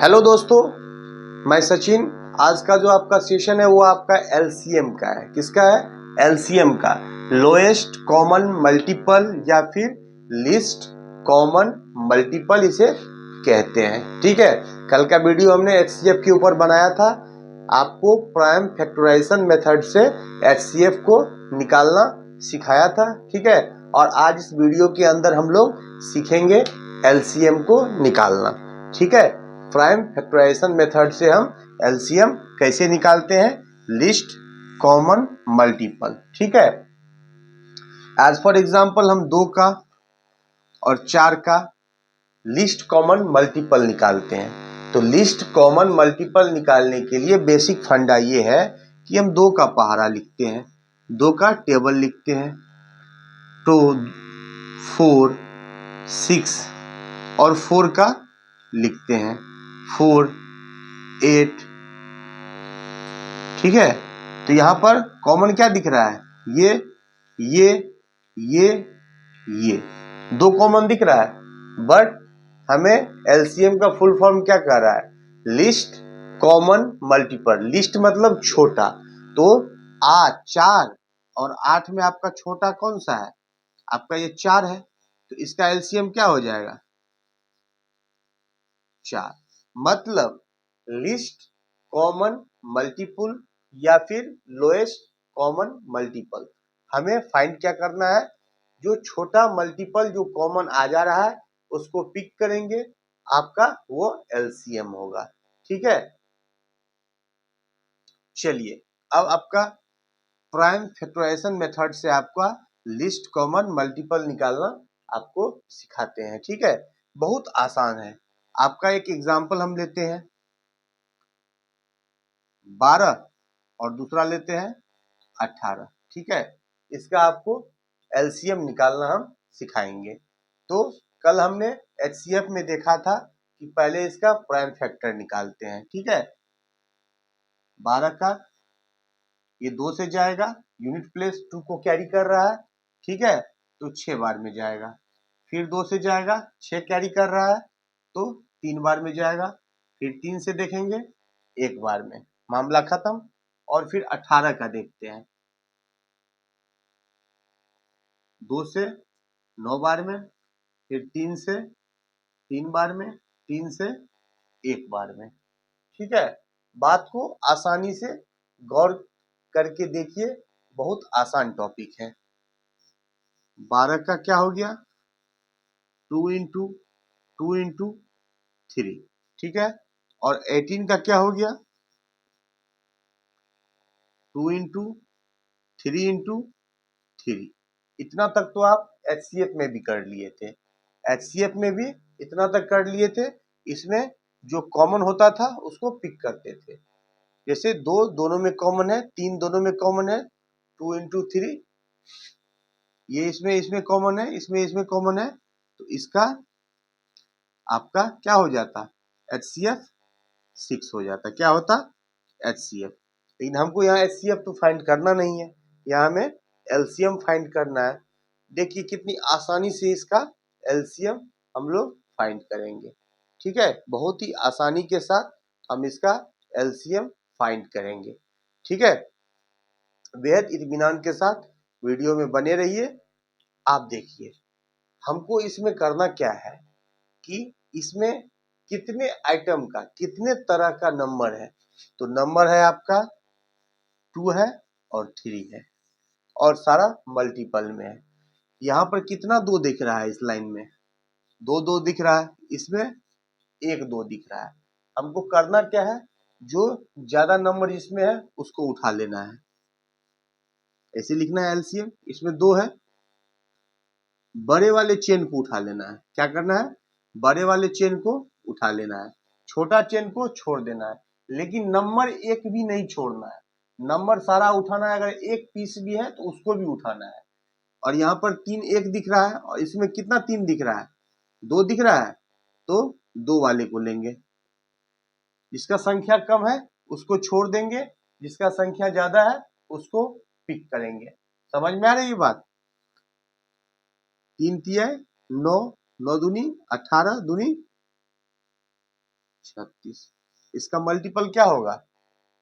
Hello दोस्तों, मैं सचिन। आज का जो आपका सेशन है वो आपका एलसीएम का है। किसका है? एलसीएम का, लोएस्ट कॉमन मल्टीपल या फिर लीस्ट कॉमन मल्टीपल इसे कहते हैं। ठीक है, कल का वीडियो हमने एचसीएफ के ऊपर बनाया था। आपको प्राइम फैक्टराइजेशन मेथड से एचसीएफ को निकालना सिखाया था। ठीक है, और आज इस वीडियो के अंदर हम लोग सीखेंगे एलसीएम को निकालना। ठीक है, प्राइम फैक्टराइजेशन मेथड से हम एलसीएम कैसे निकालते हैं, लिस्ट कॉमन मल्टीपल। ठीक है, एज फॉर एग्जांपल हम 2 का और 4 का लिस्ट कॉमन मल्टीपल निकालते हैं। तो लिस्ट कॉमन मल्टीपल निकालने के लिए बेसिक फंडा ये है कि हम 2 का पहाड़ा लिखते हैं, 2 का टेबल लिखते हैं, 2, 4, 6 और 4 का लिखते हैं, 4, 8। ठीक है, तो यहां पर कॉमन क्या दिख रहा है? ये ये ये ये 2 कॉमन दिख रहा है, बट हमें एलसीएम का फुल फॉर्म क्या कह रहा है? List common multiple. लिस्ट मतलब छोटा, तो 4 और 8 में आपका छोटा कौन सा है? आपका ये 4 है, तो इसका एलसीएम क्या हो जाएगा? 4। मतलब लिस्ट कॉमन मल्टीपल या फिर लोएस्ट कॉमन मल्टीपल। हमें फाइंड क्या करना है? जो छोटा मल्टीपल जो कॉमन आ जा रहा है उसको पिक करेंगे, आपका वो एलसीएम होगा। ठीक है, चलिए अब आपका प्राइम फैक्टराइजेशन मेथड से आपका लिस्ट कॉमन मल्टीपल निकालना आपको सिखाते हैं। ठीक है, बहुत आसान है। आपका एक एग्जांपल हम लेते हैं 12 और दूसरा लेते हैं 18। ठीक है, इसका आपको एलसीएम निकालना हम सिखाएंगे। तो कल हमने एचसीएफ में देखा था कि पहले इसका प्राइम फैक्टर निकालते हैं। ठीक है, 12 का ये 2 से जाएगा, यूनिट प्लेस 2 को कैरी कर रहा है। ठीक है, तो 6 बार में जाएगा। फिर 2 से जाएगा, 6 कैरी कर रहा है तो 3 बार में जाएगा। फिर 3 से देखेंगे, 1 बार में, मामला खत्म। और फिर 18 का देखते हैं, 2 से 9 बार में, फिर 3 से 3 बार में, 3 से 1 बार में। ठीक है, बात को आसानी से गौर करके देखिए, बहुत आसान टॉपिक है। 12 का क्या हो गया? 2 इंटू 2 इंटू 3। ठीक है, और 18 का क्या हो गया? 2 इंटू 3 इंटू 3। इतना तक तो आप एचसीएफ में भी कर लिए थे। एचसीएफ में भी इतना तक कर लिए थे। इसमें जो कॉमन होता था उसको पिक करते थे। जैसे 2 दोनों में कॉमन है, 3 दोनों में कॉमन है, 2 इंटू 3 ये इसमें कॉमन है, इसमें कॉमन है, तो इसका आपका क्या हो जाता? एचसीएफ 6 हो जाता। क्या होता? एचसीएफ। लेकिन हमको यहाँ एचसीएफ तो फाइंड करना नहीं है, यहाँ हमें एलसीएम फाइंड करना है। देखिए कितनी आसानी से इसका एलसीएम हम लोग फाइंड करेंगे। ठीक है, बहुत ही आसानी के साथ हम इसका एलसीएम फाइंड करेंगे। ठीक है, बेहद इत्मीनान के साथ वीडियो में बने रहिए। आप देखिए हमको इसमें करना क्या है कि इसमें कितने आइटम का, कितने तरह का नंबर है। तो नंबर है आपका 2 है और 3 है, और सारा मल्टीपल में है। यहाँ पर कितना 2 दिख रहा है? इस लाइन में 2 2 दिख रहा है, इसमें 1 2 दिख रहा है। हमको करना क्या है? जो ज्यादा नंबर इसमें है उसको उठा लेना है। ऐसे लिखना है एलसीएम। इसमें 2 है, बड़े वाले चेन को उठा लेना है। क्या करना है? बड़े वाले चेन को उठा लेना है, छोटा चेन को छोड़ देना है। लेकिन नंबर एक भी नहीं छोड़ना है, नंबर सारा उठाना है। अगर एक पीस भी है तो उसको भी उठाना है। और यहाँ पर 3 1 दिख रहा है, और इसमें कितना 3 दिख रहा है? 2 दिख रहा है, तो 2 वाले को लेंगे। जिसका संख्या कम है उसको छोड़ देंगे, जिसका संख्या ज्यादा है उसको पिक करेंगे। समझ में आ रही है बात? 3 तिया 9, 9 दूनी 18 दूनी 36, इसका मल्टीपल क्या होगा?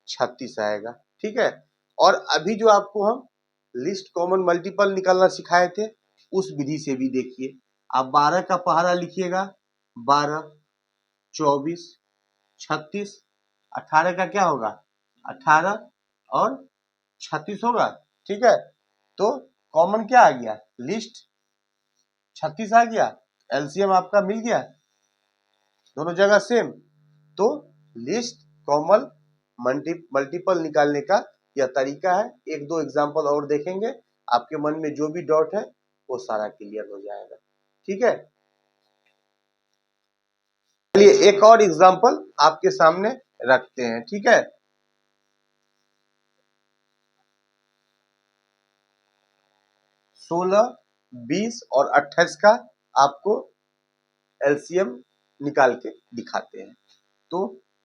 36 आएगा। ठीक है, और अभी जो आपको हम लिस्ट कॉमन मल्टीपल निकालना सिखाए थे उस विधि से भी देखिए। आप 12 का पहाड़ा लिखिएगा, 12, 24, 36, 18 का क्या होगा? 18 और 36 होगा। ठीक है, तो कॉमन क्या आ गया? लिस्ट 36 आ गया, एलसीएम आपका मिल गया, दोनों जगह सेम। तो लिस्ट कॉमन मल्टीपल निकालने का यह तरीका है। एक दो एग्जांपल और देखेंगे, आपके मन में जो भी डाउट है वो सारा क्लियर हो जाएगा। ठीक है, चलिए एक और एग्जांपल आपके सामने रखते हैं। ठीक है, 16, 20 और 28 का आपको एलसीएम निकाल के दिखाते हैं। तो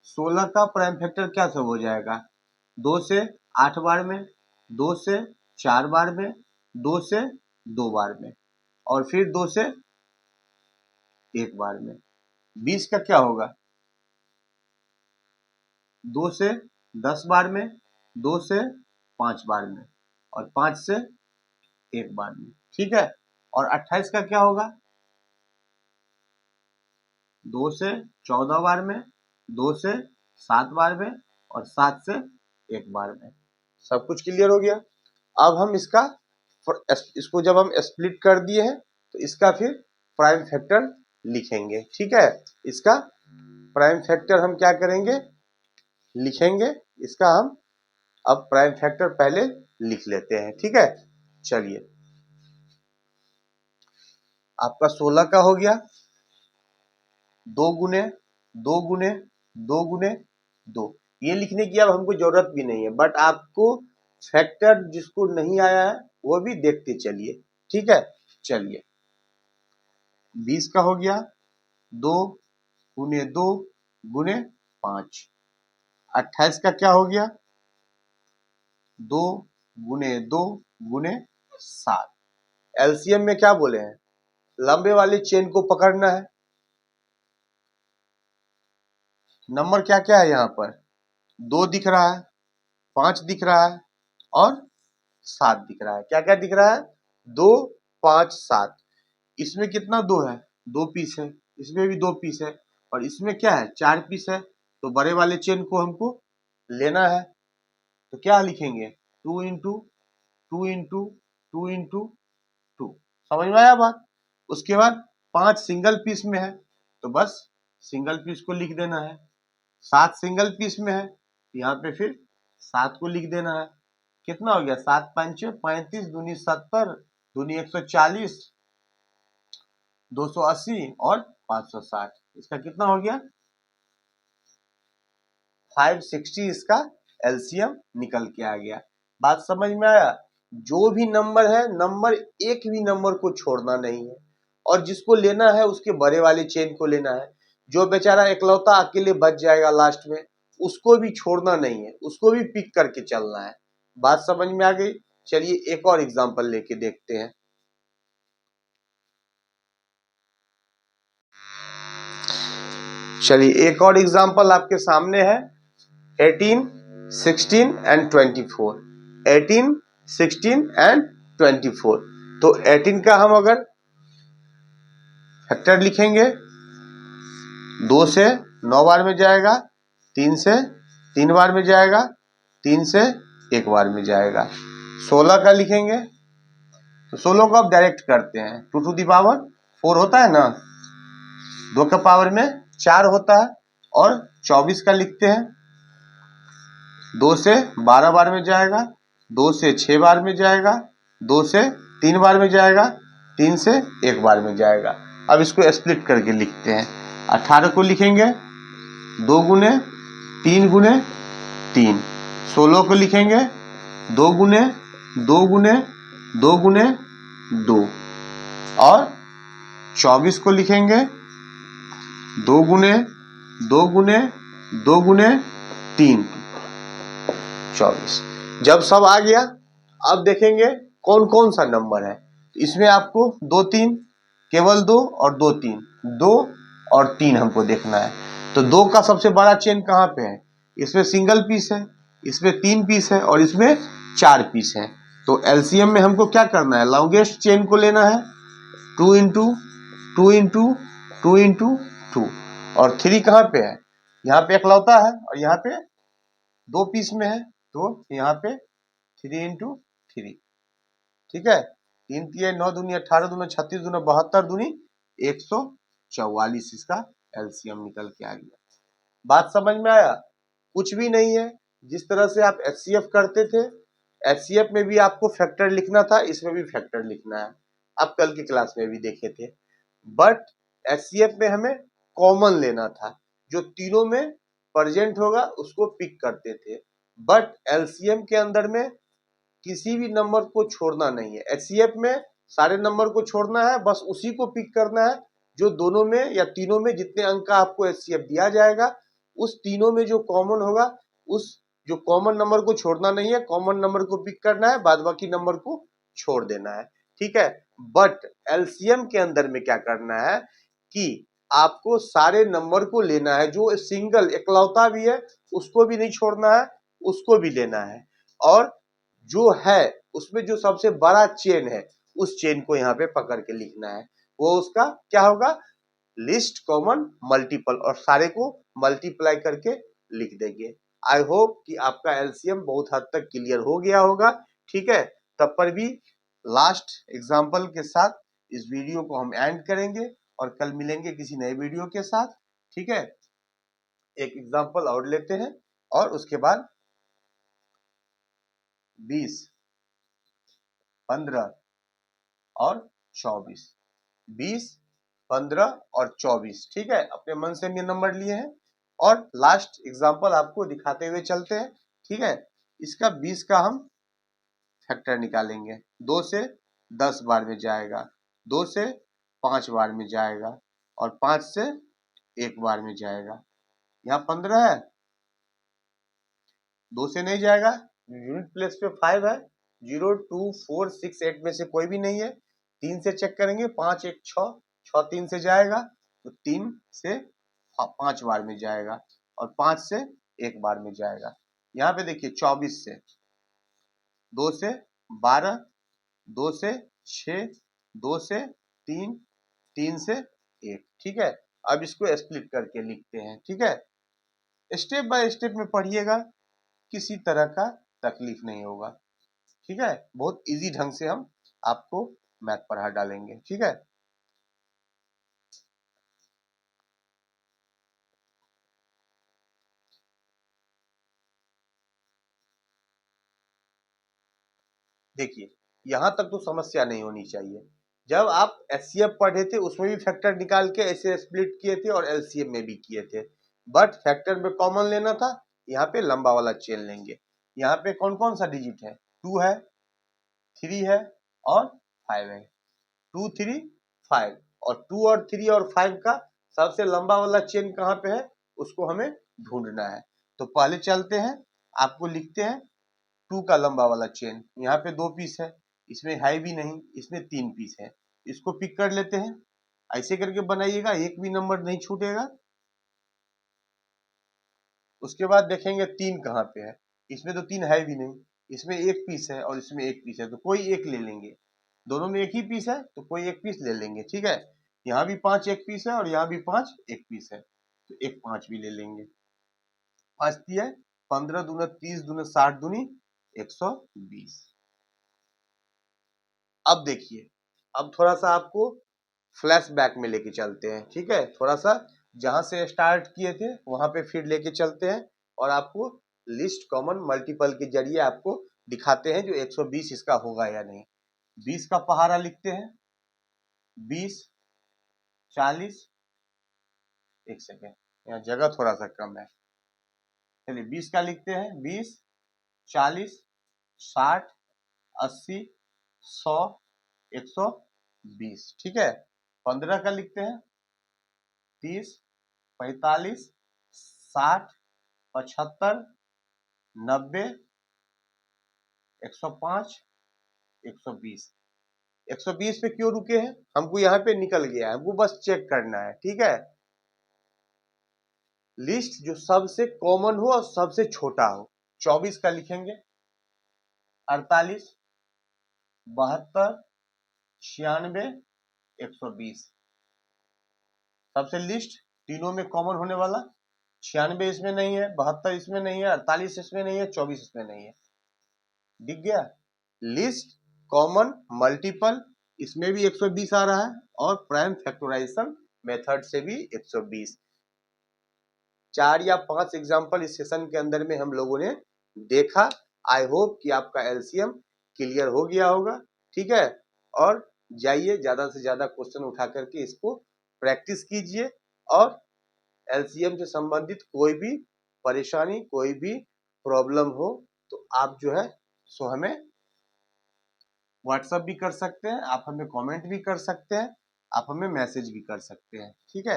16 का प्राइम फैक्टर क्या सब हो जाएगा? 2 से 8 बार में, 2 से 4 बार में, 2 से 2 बार में, और फिर 2 से 1 बार में। 20 का क्या होगा? 2 से 10 बार में, 2 से 5 बार में, और 5 से 1 बार में। ठीक है, और 28 का क्या होगा? 2 से 14 बार में, 2 से 7 बार में, और 7 से 1 बार में। सब कुछ क्लियर हो गया। अब हम इसको जब हम स्प्लिट कर दिए हैं तो इसका फिर प्राइम फैक्टर लिखेंगे। ठीक है, इसका प्राइम फैक्टर हम क्या करेंगे? लिखेंगे। इसका हम अब प्राइम फैक्टर पहले लिख लेते हैं। ठीक है, चलिए आपका 16 का हो गया, 2 गुने 2 गुने 2 गुने 2। ये लिखने की अब हमको जरूरत भी नहीं है, बट आपको फैक्टर जिसको नहीं आया है वो भी देखते चलिए। ठीक है, चलिए 20 का हो गया, 2 गुने 2 गुने 5। 28 का क्या हो गया? 2 गुने 2 गुने 7। एलसीएम में क्या बोले हैं? लंबे वाले चेन को पकड़ना है। नंबर क्या क्या है यहाँ पर? 2 दिख रहा है, 5 दिख रहा है, और 7 दिख रहा है। क्या क्या दिख रहा है? 2, 5, 7। इसमें कितना 2 है? 2 पीस है। इसमें भी 2 पीस है, और इसमें क्या है? 4 पीस है। तो बड़े वाले चेन को हमको लेना है, तो क्या लिखेंगे? 2 इंटू 2 इंटू 2 इंटू 2। समझ में आया बात? उसके बाद 5 सिंगल पीस में है, तो बस सिंगल पीस को लिख देना है। 7 सिंगल पीस में है, यहाँ पे फिर 7 को लिख देना है। कितना हो गया? 7 पंचे 35, दूनी 70, दूनी 140, 280 और 560। इसका कितना हो गया? 560 इसका एलसीएम निकल के आ गया। बात समझ में आया? जो भी नंबर है, नंबर एक भी नंबर को छोड़ना नहीं है, और जिसको लेना है उसके बड़े वाले चेन को लेना है। जो बेचारा इकलौता अकेले बच जाएगा लास्ट में, उसको भी छोड़ना नहीं है, उसको भी पिक करके चलना है। बात समझ में आ गई? चलिए एक और एग्जांपल लेके देखते हैं। चलिए एक और एग्जांपल आपके सामने है। 18, 16 एंड 24। 18, 16 एंड 24। तो 18 का हम अगर फैक्टर लिखेंगे, 2 से 9 बार में जाएगा, 3 से 3 बार में जाएगा, 3 से 1 बार में जाएगा। 16 का लिखेंगे तो 16 को आप डायरेक्ट करते हैं। 2 टू दी पावर 4 होता है ना, 2 के पावर में 4 होता है। और 24 का लिखते हैं, 2 से 12 बार में जाएगा, 2 से 6 बार में जाएगा, 2 से 3 बार में जाएगा, 3 से 1 बार में जाएगा। अब इसको स्प्लिट करके लिखते हैं। 18 को लिखेंगे 2 गुने 3 गुने 3। 16 को लिखेंगे 2 गुने 2 गुने 2 गुने 2। और 24 को लिखेंगे 2 गुने 2 गुने 2 गुने 3। 24। जब सब आ गया, अब देखेंगे कौन कौन सा नंबर है। इसमें आपको 2 3, केवल 2 और 2 3, 2 और 3 हमको देखना है। तो 2 का सबसे बड़ा चेन कहाँ पे है? इसमें सिंगल पीस है, इसमें 3 पीस है और इसमें 4 पीस है। तो एलसीएम में हमको क्या करना है? लॉन्गेस्ट चेन को लेना है, 2 इंटू 2 इंटू 2 इंटू 2। और 3 कहाँ पे है? यहाँ पे इकलौता है और यहाँ पे 2 पीस में है, तो यहाँ पे 3 इंटू 3। ठीक है, 3 तिया 9 दूनी 18 दूना 36 दूना 72 दूनी 144 इसका एलसीएम निकल के आ गया। बात समझ में आया? कुछ भी नहीं है, जिस तरह से आप एचसीएफ करते थे, एचसीएफ में भी आपको फैक्टर लिखना था, इसमें भी फैक्टर लिखना है, आप कल की क्लास में भी देखे थे। बट एचसीएफ में हमें कॉमन लेना था, जो तीनों में प्रेजेंट होगा उसको पिक करते थे। बट एलसीएम के अंदर में किसी भी नंबर को छोड़ना नहीं है। एचसीएफ में सारे नंबर को छोड़ना है, बस उसी को पिक करना है जो दोनों में या तीनों में जितने अंक का आपको एचसीएफ दिया जाएगा, उस तीनों में जो कॉमन होगा, उस जो कॉमन नंबर को छोड़ना नहीं है, कॉमन नंबर को पिक करना है, बाद बाकी नंबर को छोड़ देना है। ठीक है, बट एलसीएम के अंदर में क्या करना है कि आपको सारे नंबर को लेना है, जो सिंगल इकलौता भी है उसको भी नहीं छोड़ना है, उसको भी लेना है, और जो है उसमें जो सबसे बड़ा चेन है उस चेन को यहाँ पे पकड़ के लिखना है। वो उसका क्या होगा? लिस्ट कॉमन मल्टीपल, और सारे को मल्टीप्लाई करके लिख देंगे। आई होप कि आपका एलसीएम बहुत हद तक क्लियर हो गया होगा। ठीक है, तब पर भी लास्ट एग्जांपल के साथ इस वीडियो को हम एंड करेंगे और कल मिलेंगे किसी नए वीडियो के साथ। ठीक है, एक एग्जांपल और लेते हैं और उसके बाद 20, 15 और 24, 20, 15 और 24। ठीक है, अपने मन से हमने नंबर लिए हैं और लास्ट एग्जांपल आपको दिखाते हुए चलते हैं। ठीक है, इसका 20 का हम फैक्टर निकालेंगे। 2 से 10 बार में जाएगा, 2 से 5 बार में जाएगा और 5 से 1 बार में जाएगा। यहाँ 15 है, 2 से नहीं जाएगा, यूनिट प्लेस पे 5 है, 0, 2, 4, 6, 8 में से कोई भी नहीं है। 3 से चेक करेंगे, 5, 1, 6, 6 3 से जाएगा, तो 3 से 5 बार में जाएगा और 5 से 1 बार में जाएगा। यहाँ पे देखिए 24 से, 2 से 12, 2 से 6, 2 से 3, 3 से 1। ठीक है, अब इसको स्प्लिट करके लिखते हैं। ठीक है, स्टेप बाय स्टेप में पढ़िएगा, किसी तरह का तकलीफ नहीं होगा। ठीक है, बहुत इजी ढंग से हम आपको मैथ पढ़ा डालेंगे। ठीक है, देखिए यहां तक तो समस्या नहीं होनी चाहिए। जब आप एचसीएफ पढ़े थे उसमें भी फैक्टर निकाल के ऐसे स्प्लिट किए थे और एलसीएम में भी किए थे, बट फैक्टर में कॉमन लेना था। यहाँ पे लंबा वाला चेन लेंगे। यहाँ पे कौन कौन सा डिजिट है? 2 है, 3 है और 5 है। 2, 3, 5, और 2 और 3 और 5 का सबसे लंबा वाला चेन कहाँ पे है उसको हमें ढूंढना है। तो पहले चलते हैं, आपको लिखते हैं 2 का लंबा वाला चेन। यहाँ पे 2 पीस है, इसमें है भी नहीं, इसमें 3 पीस है, इसको पिक कर लेते हैं। ऐसे करके बनाइएगा, एक भी नंबर नहीं छूटेगा। उसके बाद देखेंगे 3 कहाँ पे है, इसमें तो 3 है भी नहीं, इसमें 1 पीस है और इसमें 1 पीस है, तो कोई एक ले लेंगे। दोनों में एक ही पीस है तो कोई एक पीस ले लेंगे। ठीक है, यहाँ भी 5 एक पीस है और यहाँ भी 5 एक पीस है, तो एक 5 भी ले लेंगे। 5 दिया 15 दूना 30 दूना 60 दूनी 120। अब देखिए, अब थोड़ा सा आपको फ्लैशबैक में लेके चलते हैं। ठीक है, थोड़ा सा जहां से स्टार्ट किए थे वहां पे फिर लेके चलते हैं और आपको लिस्ट कॉमन मल्टीपल के जरिए आपको दिखाते हैं जो 120 इसका होगा या नहीं। 20 का पहाड़ा लिखते हैं, 20, 40, एक सेकेंड, यहाँ जगह थोड़ा सा कम है। चलिए 20 का लिखते हैं, 20, 40, 60, 80, 100, 120। ठीक है, 15 का लिखते हैं, 30, 45, 60, 75, 90, 105, 120। 120 पे क्यों रुके हैं? हमको यहाँ पे निकल गया है, हमको बस चेक करना है। ठीक है, लिस्ट जो सबसे कॉमन हो और सबसे छोटा हो। 24 का लिखेंगे, 48, 72, 96, 120। सबसे लिस्ट तीनों में कॉमन होने वाला, 96 इसमें नहीं है, 72 इसमें नहीं है, 48 इसमें नहीं है, 24 इसमें नहीं है। दिख गया? लिस्ट कॉमन मल्टीपल इसमें भी 120 आ रहा है, और प्राइम फैक्टराइजेशन मेथड से भी 120। 4 या 5 एग्जाम्पल इस सेशन के अंदर में हम लोगों ने देखा। आई होप कि आपका एलसीएम क्लियर हो गया होगा। ठीक है, और जाइए ज्यादा से ज्यादा क्वेश्चन उठा करके इसको प्रैक्टिस कीजिए, और एलसीएम से संबंधित कोई भी परेशानी, कोई भी प्रॉब्लम हो तो आप जो है सो हमें व्हाट्सएप भी कर सकते हैं, आप हमें कमेंट भी कर सकते हैं, आप हमें मैसेज भी कर सकते हैं। ठीक है,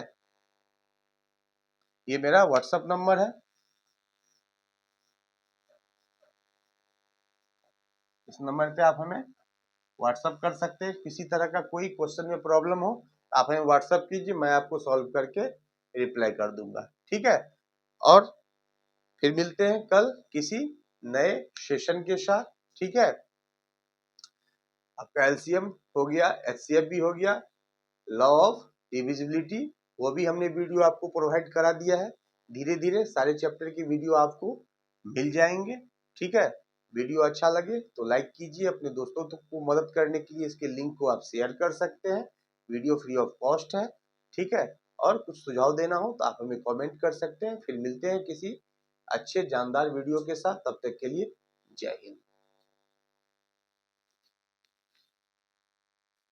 ये मेरा व्हाट्सएप नंबर है, इस नंबर पे आप हमें व्हाट्सएप कर सकते हैं। किसी तरह का कोई क्वेश्चन में प्रॉब्लम हो आप हमें व्हाट्सएप कीजिए, मैं आपको सॉल्व करके रिप्लाई कर दूंगा। ठीक है, और फिर मिलते हैं कल किसी नए सेशन के साथ। ठीक है, आपका एलसीएम हो गया, एचसीएफ भी हो गया, लॉ ऑफ डिविजिबिलिटी वो भी हमने वीडियो आपको प्रोवाइड करा दिया है। धीरे धीरे सारे चैप्टर की वीडियो आपको मिल जाएंगे। ठीक है, वीडियो अच्छा लगे तो लाइक कीजिए, अपने दोस्तों को मदद करने के लिए इसके लिंक को आप शेयर कर सकते हैं। वीडियो फ्री ऑफ कॉस्ट है। ठीक है, और कुछ सुझाव देना हो तो आप हमें कमेंट कर सकते हैं। फिर मिलते हैं किसी अच्छे जानदार वीडियो के साथ, तब तक के लिए जय हिंद।